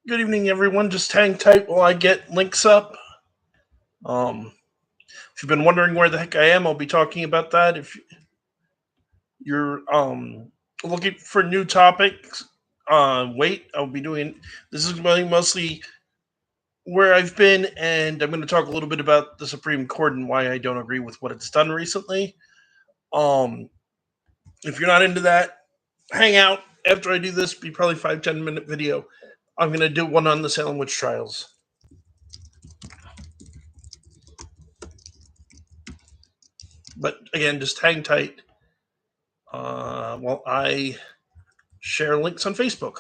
Good evening, everyone. Just hang tight while I get links up. Um, if you've been wondering where the heck I am, I'll be talking about that. If you're looking for new topics, wait. I'll be doing. This is mostly where I've been, and I'm going to talk a little bit about the Supreme Court and why I don't agree with what it's done recently. Um, if you're not into that, hang out. After I do this, be probably 5-10 minute video. I'm going to do one on the Salem witch trials. But again, just hang tight while I share links on Facebook.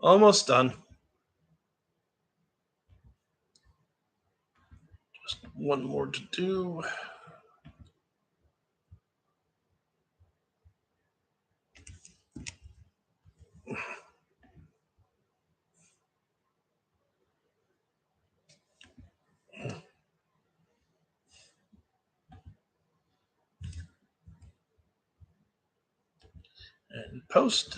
Almost done. Just one more to do. And post.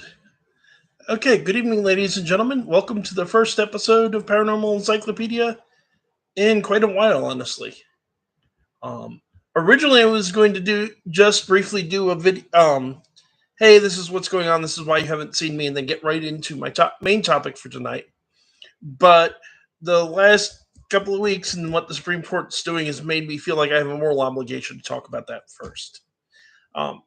Okay, good evening, ladies and gentlemen. Welcome to the first episode of Paranormal Encyclopedia in quite a while, honestly. Um, Originally, I was going to just briefly do a video. Hey, this is what's going on. This is why you haven't seen me, and then get right into my main topic for tonight. But the last couple of weeks and what the Supreme Court's doing has made me feel like I have a moral obligation to talk about that first. Um,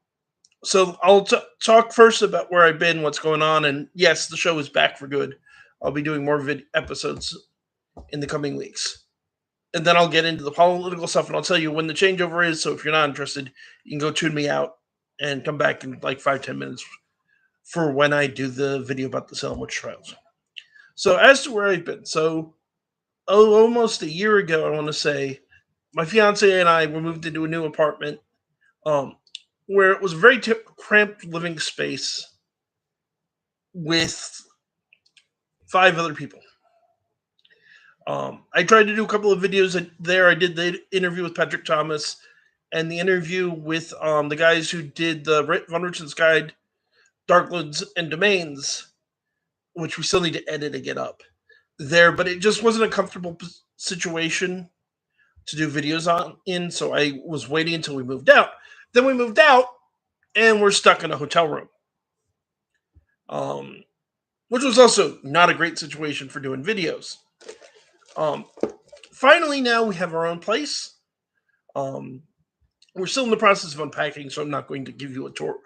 so I'll talk first about where I've been, what's going on, and yes, the show is back for good. I'll be doing more episodes in the coming weeks. And then I'll get into the political stuff and I'll tell you when the changeover is. So if you're not interested, you can go tune me out and come back in like 5-10 minutes for when I do the video about the Salem witch trials. So as to where I've been, almost a year ago, I want to say, my fiance and I were moved into a new apartment, um, where it was a very cramped living space with 5 other people. I tried to do a couple of videos there. I did the interview with Patrick Thomas and the interview with the guys who did the Von Richard's Guide, Darklands and Domains, which we still need to edit and get up there, but it just wasn't a comfortable situation to do videos so I was waiting until we moved out. Then we moved out and we're stuck in a hotel room. Which was also not a great situation for doing videos. Finally, now we have our own place. We're still in the process of unpacking, so I'm not going to give you a tour.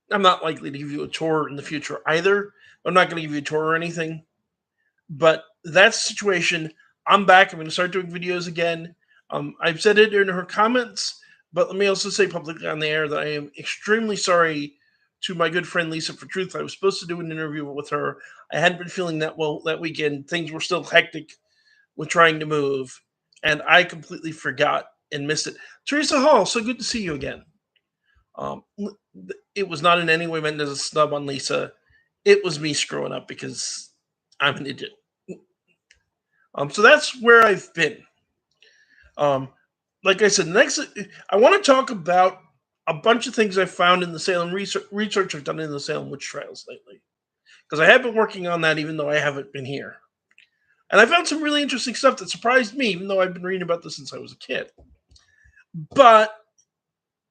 I'm not likely to give you a tour in the future either. I'm not going to give you a tour or anything. But that's the situation. I'm back. I'm going to start doing videos again. I've said it in her comments, but let me also say publicly on the air that I am extremely sorry to my good friend Lisa for Truth. I was supposed to do an interview with her. I hadn't been feeling that well that weekend. Things were still hectic with trying to move, and I completely forgot and missed it. Teresa Hall, so good to see you again. It was not in any way meant as a snub on Lisa. It was me screwing up because I'm an idiot. So that's where I've been. Like I said, next I want to talk about a bunch of things I found in the Salem research I've done in the Salem witch trials lately, because I have been working on that even though I haven't been here, and I found some really interesting stuff that surprised me, even though I've been reading about this since I was a kid. But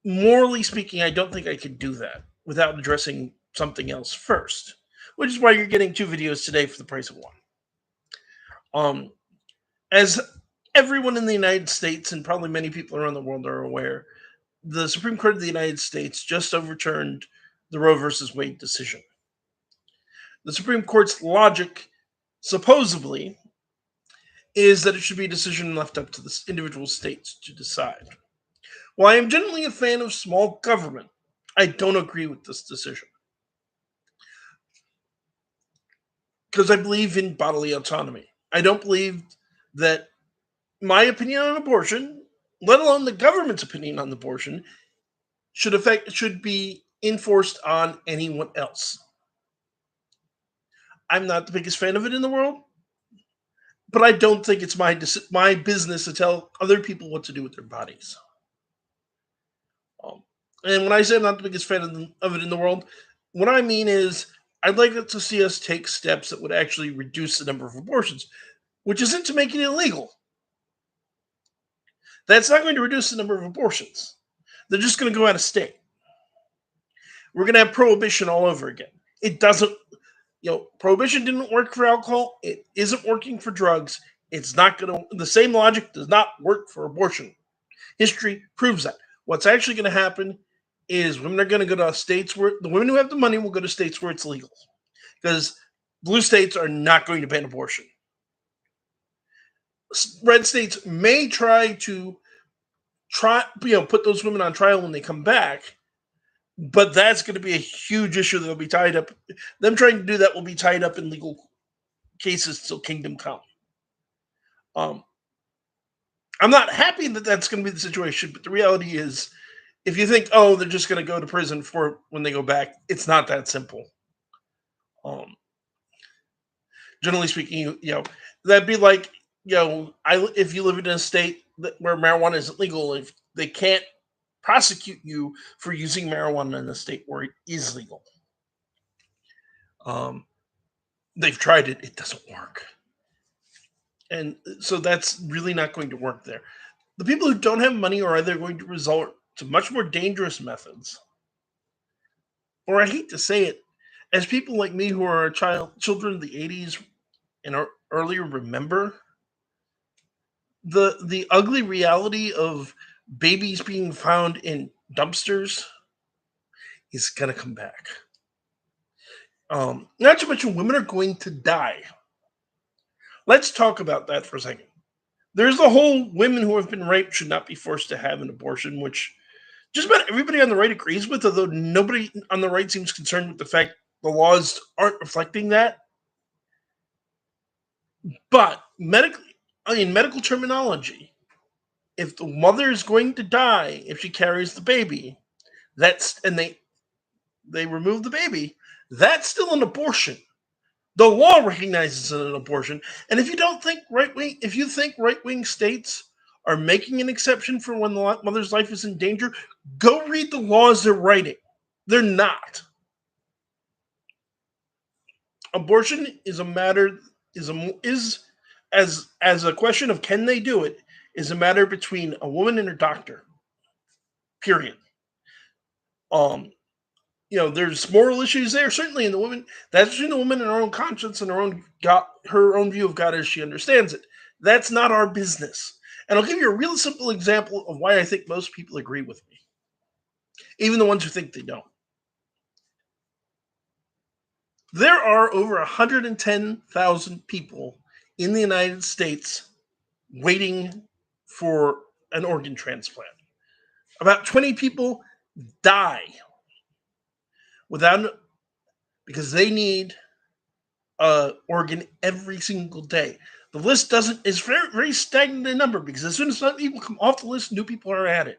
morally speaking, I don't think I could do that without addressing something else first, which is why you're getting 2 videos today for the price of one. As everyone in the United States and probably many people around the world are aware, the Supreme Court of the United States just overturned the Roe versus Wade decision. The Supreme Court's logic, supposedly, is that it should be a decision left up to the individual states to decide. While I am generally a fan of small government, I don't agree with this decision. because I believe in bodily autonomy. I don't believe that my opinion on abortion, let alone the government's opinion on abortion, should be enforced on anyone else. I'm not the biggest fan of it in the world, but I don't think it's my business to tell other people what to do with their bodies. Um, and when I say I'm not the biggest fan of it in the world, what I mean is I'd like to see us take steps that would actually reduce the number of abortions, which isn't to make it illegal. That's not going to reduce the number of abortions. They're just going to go out of state. We're going to have prohibition all over again. It doesn't, prohibition didn't work for alcohol. It isn't working for drugs. It's not going to, the same logic does not work for abortion. History proves that. What's actually going to happen is women are going to go to states where the women who have the money will go to states where it's legal, because blue states are not going to ban abortion. Red states may put those women on trial when they come back, but that's going to be a huge issue that'll be tied up. Them trying to do that will be tied up in legal cases till kingdom come. I'm not happy that that's going to be the situation, but the reality is, if you think, oh, they're just going to go to prison for when they go back, it's not that simple. Generally speaking, that'd be like, if you live in a state where marijuana isn't legal, if they can't prosecute you for using marijuana in a state where it is legal. They've tried it; it doesn't work, and so that's really not going to work there. The people who don't have money are either going to resort to much more dangerous methods, or I hate to say it, as people like me who are children of the '80s and earlier remember, the ugly reality of babies being found in dumpsters is gonna come back. Not to mention, women are going to die. Let's talk about that for a second. There's the whole women who have been raped should not be forced to have an abortion, which just about everybody on the right agrees with, although nobody on the right seems concerned with the fact the laws aren't reflecting that. But in medical terminology, if the mother is going to die if she carries the baby, and they remove the baby, that's still an abortion. The law recognizes it an abortion. And if you think right wing states are making an exception for when the mother's life is in danger, go read the laws they're writing. They're not. Abortion is a matter is as a question of can they do it, is a matter between a woman and her doctor. Period. Um, there's moral issues there, certainly in the woman. That's between the woman and her own conscience and her own view of God as she understands it. That's not our business. And I'll give you a real simple example of why I think most people agree with me, even the ones who think they don't. There are over 110,000 people in the United States waiting for an organ transplant. About 20 people die without because they need organ every single day. The list is very, very stagnant in number, because as soon as some people come off the list, new people are added.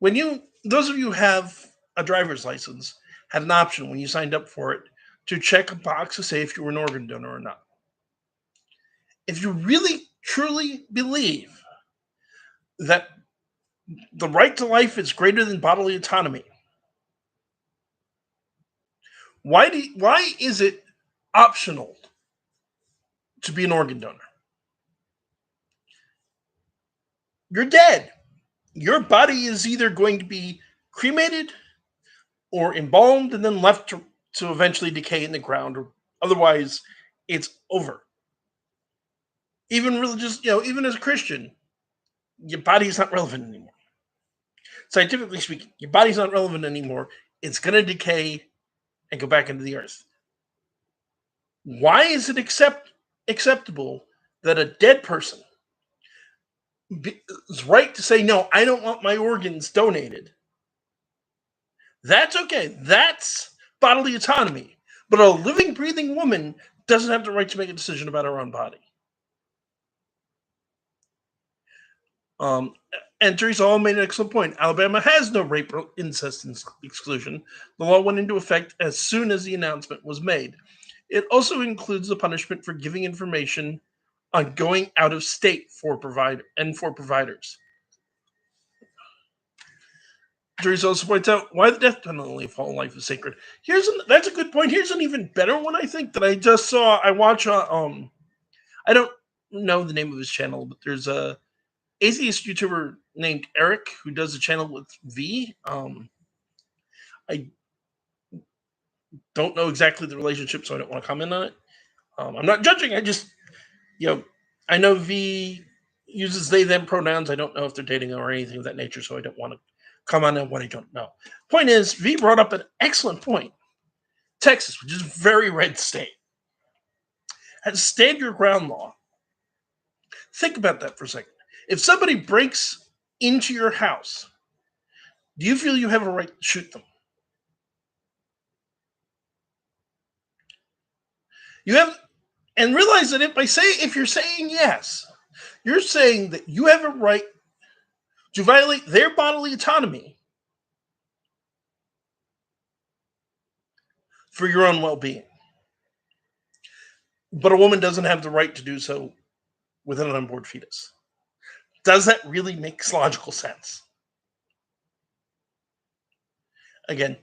Those of you who have a driver's license, had an option when you signed up for it to check a box to say if you were an organ donor or not. If you really truly believe that the right to life is greater than bodily autonomy, why is it optional to be an organ donor? You're dead. Your body is either going to be cremated or embalmed and then left to eventually decay in the ground, or otherwise it's over. Even religious, even as a Christian, your body's not relevant anymore. Scientifically speaking, your body's not relevant anymore. It's going to decay and go back into the earth. Why is it acceptable that a dead person is right to say, no, I don't want my organs donated? That's okay. That's bodily autonomy. But a living, breathing woman doesn't have the right to make a decision about her own body. Um, and Teresa Hall made an excellent point. Alabama has no rape or incest exclusion. The law went into effect as soon as the announcement was made. It also includes the punishment for giving information on going out of state for providers. Teresa also points out why the death penalty of all life is sacred. That's a good point. Here's an even better one I think that I just saw. I watch I don't know the name of his channel, but there's a atheist YouTuber named Eric who does a channel with V. I don't know exactly the relationship, so I don't want to comment on it. I'm not judging. I just, you know, I know V uses they them pronouns. I don't know if they're dating or anything of that nature, so I don't want to comment on what I don't know. Point is, V brought up an excellent point. Texas, which is a very red state, has stand your ground law. Think about that for a second. If somebody breaks into your house, do you feel you have a right to shoot them? You have, and realize that if you're saying yes, you're saying that you have a right to violate their bodily autonomy for your own well-being. But a woman doesn't have the right to do so with an unborn fetus. Does that really make logical sense? Again,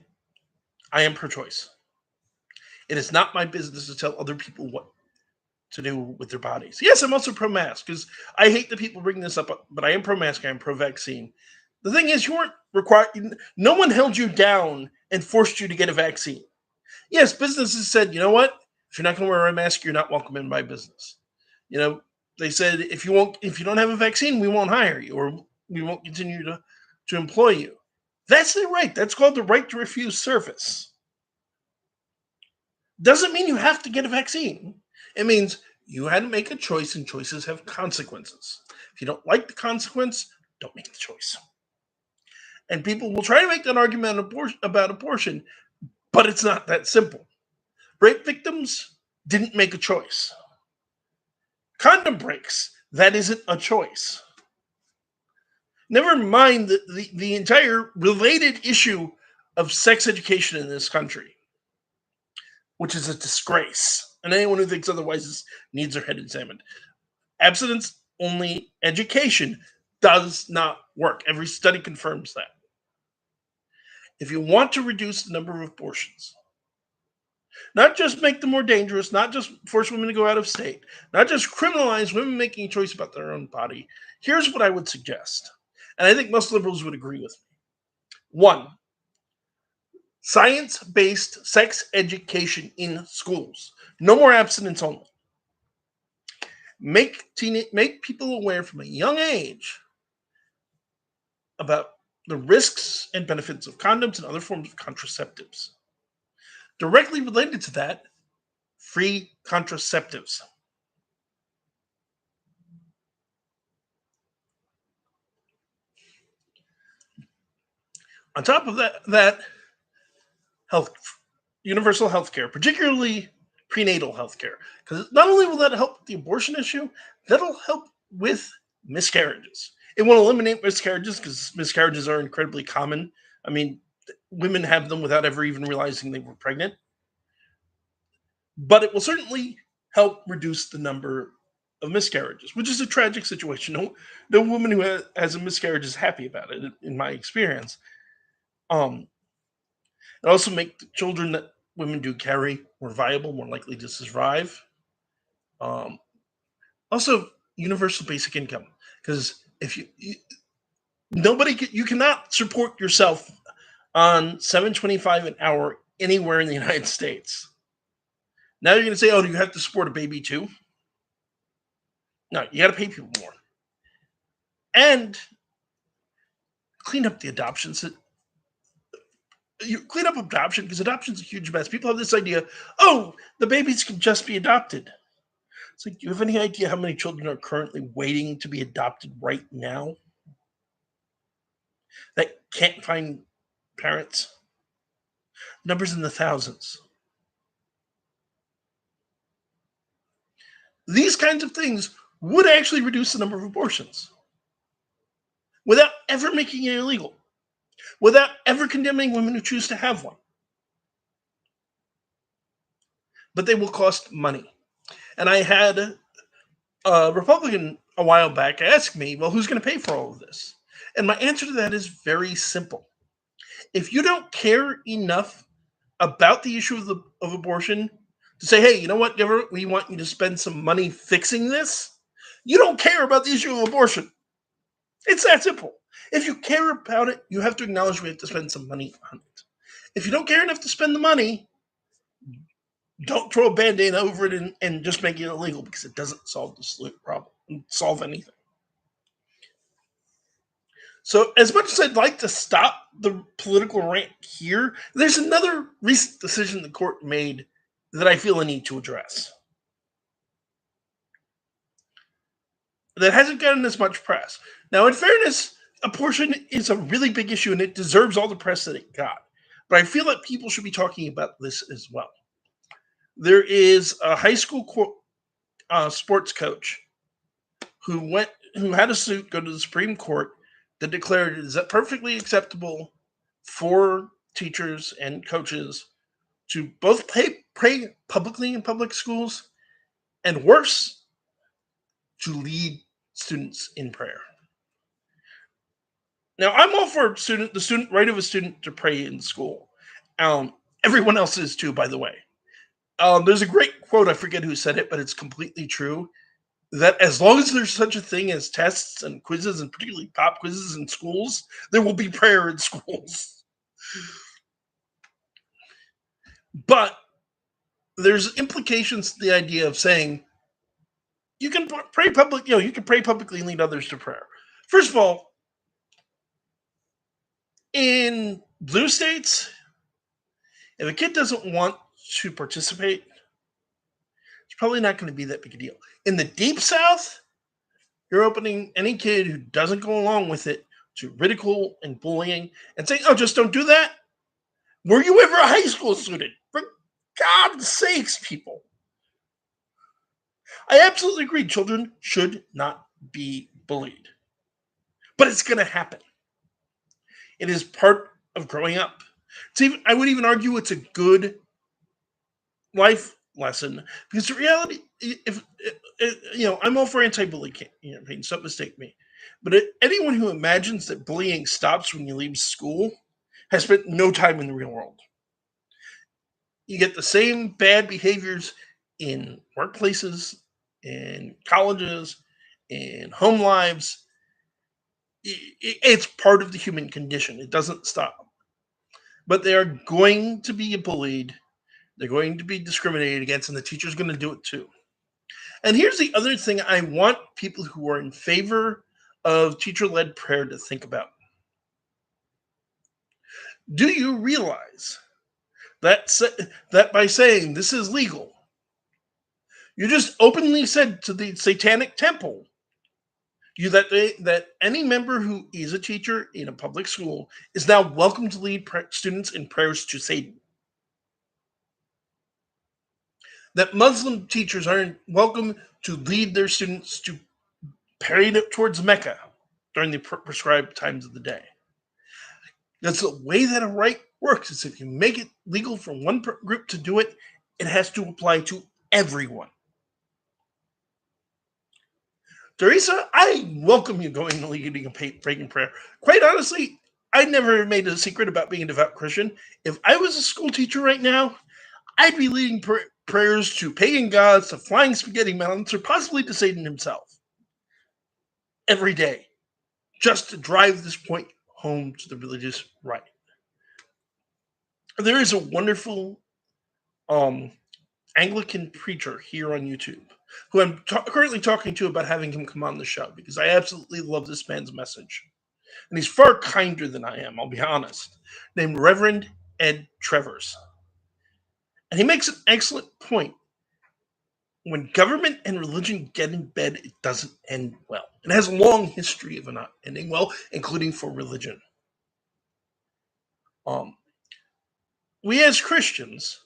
I am pro-choice. It is not my business to tell other people what to do with their bodies. Yes, I'm also pro-mask because I hate that people bring this up, but I am pro-mask. I am pro-vaccine. The thing is, you weren't required. No one held you down and forced you to get a vaccine. Yes, businesses said, you know what? If you're not going to wear a mask, you're not welcome in my business. You know, they said if you don't have a vaccine, we won't hire you or we won't continue to employ you. That's the right. That's called the right to refuse service. Doesn't mean you have to get a vaccine. It means you had to make a choice, and choices have consequences. If you don't like the consequence, don't make the choice. And people will try to make that argument about abortion, but it's not that simple. Rape victims didn't make a choice. Condom breaks, that isn't a choice. Never mind the entire related issue of sex education in this country, which is a disgrace. And anyone who thinks otherwise needs their head examined. Abstinence only education does not work. Every study confirms that. If you want to reduce the number of abortions, not just make them more dangerous, not just force women to go out of state, not just criminalize women making a choice about their own body, here's what I would suggest. And I think most liberals would agree with me. One, science based sex education in schools. No more abstinence only. Make people aware from a young age about the risks and benefits of condoms and other forms of contraceptives. Directly related to that, free contraceptives. On top of that health, universal health care, particularly prenatal health care, because not only will that help with the abortion issue, that'll help with miscarriages. It won't eliminate miscarriages because miscarriages are incredibly common. I mean, women have them without ever even realizing they were pregnant. But it will certainly help reduce the number of miscarriages, which is a tragic situation. No woman who has a miscarriage is happy about it, in my experience. Um, it also make the children that women do carry more viable, more likely to survive. Um, Also, universal basic income, because if you you cannot support yourself on 7.25 an hour anywhere in the United States. Now you're going to say, oh, do you have to support a baby too? No, you got to pay people more and clean up the adoptions. You clean up adoption because adoption is a huge mess. People have this idea, oh, the babies can just be adopted. It's like, do you have any idea how many children are currently waiting to be adopted right now that can't find parents? Numbers in the thousands. These kinds of things would actually reduce the number of abortions without ever making it illegal, without ever condemning women who choose to have one. But they will cost money. And I had a Republican a while back ask me, well, who's going to pay for all of this? And my answer to that is very simple. If you don't care enough about the issue of abortion to say, hey, you know what, government, we want you to spend some money fixing this, you don't care about the issue of abortion. It's that simple. If you care about it, you have to acknowledge we have to spend some money on it. If you don't care enough to spend the money, don't throw a band-aid over it and just make it illegal, because it doesn't solve the problem, solve anything. So as much as I'd like to stop the political rant here, there's another recent decision the court made that I feel a need to address that hasn't gotten as much press. Now, in fairness, abortion is a really big issue and it deserves all the press that it got. But I feel that people should be talking about this as well. There is a high school sports coach who had a suit go to the Supreme Court that declared it is perfectly acceptable for teachers and coaches to both pray publicly in public schools, and worse, to lead students in prayer. Now, I'm all for the student right of a student to pray in school. Everyone else is too, by the way. There's a great quote, I forget who said it, but it's completely true, that as long as there's such a thing as tests and quizzes, and particularly pop quizzes in schools, there will be prayer in schools. But there's implications to the idea of saying you can pray public, you can pray publicly and lead others to prayer. First of all, in blue states, if a kid doesn't want to participate, it's probably not going to be that big a deal. In the deep South, you're opening any kid who doesn't go along with it to ridicule and bullying and saying, oh, just don't do that. Were you ever a high school student? For God's sakes, people. I absolutely agree. Children should not be bullied. But it's going to happen. It is part of growing up. I would even argue it's a good life lesson, because the reality, if I'm all for anti-bullying campaigns, don't mistake me, but anyone who imagines that bullying stops when you leave school has spent no time in the real world. You get the same bad behaviors in workplaces, in colleges, in home lives. It's part of the human condition. It doesn't stop. But they are going to be bullied. They're going to be discriminated against, and the teacher's going to do it too. And here's the other thing I want people who are in favor of teacher-led prayer to think about. Do you realize that by saying this is legal, you just openly said to the Satanic Temple that any member who is a teacher in a public school is now welcome to lead students in prayers to Satan? That Muslim teachers aren't welcome to lead their students to pray towards Mecca during the prescribed times of the day. That's the way that a rite works. Is if you make it legal for one group to do it, it has to apply to everyone. Teresa, I welcome you going and leading a pagan prayer. Quite honestly, I never made a secret about being a devout Christian. If I was a school teacher right now, I'd be leading prayers to pagan gods, to flying spaghetti mountains, or possibly to Satan himself every day, just to drive this point home to the religious right. There is a wonderful Anglican preacher here on YouTube who I'm currently talking to about having him come on the show, because I absolutely love this man's message. And he's far kinder than I am, I'll be honest, named Reverend Ed Trevors. And he makes an excellent point. When government and religion get in bed, it doesn't end well. It has a long history of not ending well, including for religion. We as Christians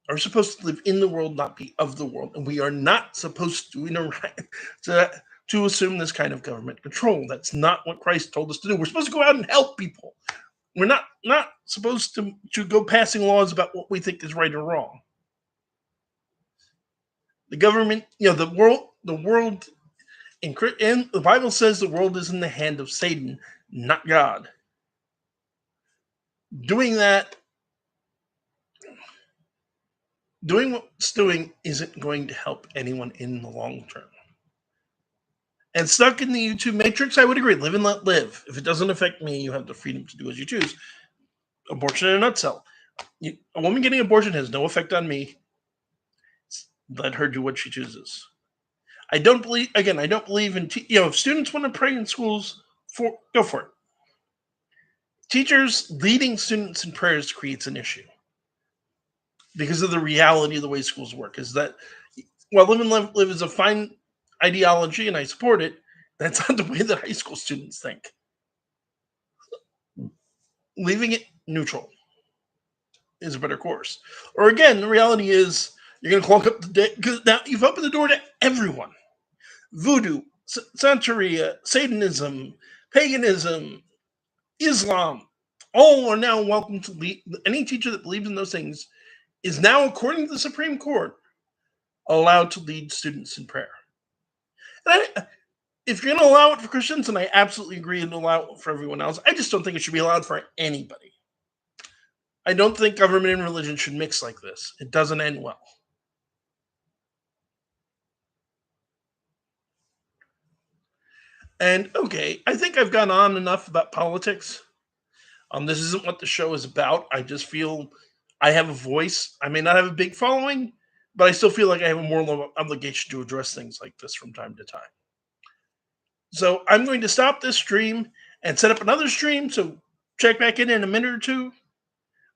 are supposed to live in the world, not be of the world, and we are not supposed to to assume this kind of government control. That's not what Christ told us to do. We're supposed to go out and help people. We're not supposed to go passing laws about what we think is right or wrong. The government, the world, and the Bible says the world is in the hand of Satan, not God. Doing that, doing what's doing, isn't going to help anyone in the long term. And stuck in the YouTube matrix, I would agree. Live and let live. If it doesn't affect me, you have the freedom to do as you choose. Abortion in a nutshell. A woman getting an abortion has no effect on me. Let her do what she chooses. I don't believe. Again, I don't believe in. If students want to pray in schools, go for it. Teachers leading students in prayers creates an issue because of the reality of the way schools work. Is that while live and live is a fine ideology and I support it, that's not the way that high school students think. Leaving it neutral is a better course. Or again, the reality is you're going to clog up the day because now you've opened the door to everyone. Voodoo, Santeria, Satanism, paganism, Islam, all are now welcome to lead. Any teacher that believes in those things is now, according to the Supreme Court, allowed to lead students in prayer. And if you're going to allow it for Christians, and I absolutely agree and allow it for everyone else, I just don't think it should be allowed for anybody. I don't think government and religion should mix like this. It doesn't end well. And okay, I think I've gone on enough about politics. This isn't what the show is about. I just feel I have a voice. I may not have a big following, but I still feel like I have a moral obligation to address things like this from time to time. So I'm going to stop this stream and set up another stream. So check back in a minute or two,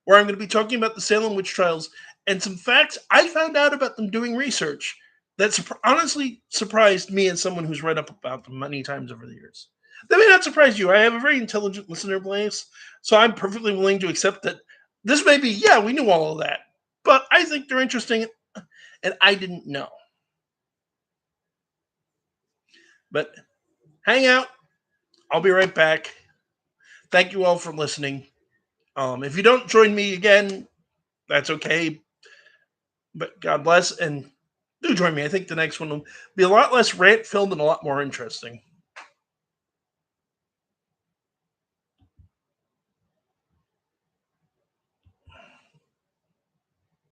where I'm going to be talking about the Salem witch trials and some facts I found out about them doing research that honestly surprised me as someone who's read up about them many times over the years. That may not surprise you. I have a very intelligent listener base, so I'm perfectly willing to accept that this may be, yeah, we knew all of that, but I think they're interesting and I didn't know. But hang out. I'll be right back. Thank you all for listening. If you don't join me again, that's okay. But God bless, and do join me. I think the next one will be a lot less rant filled and a lot more interesting.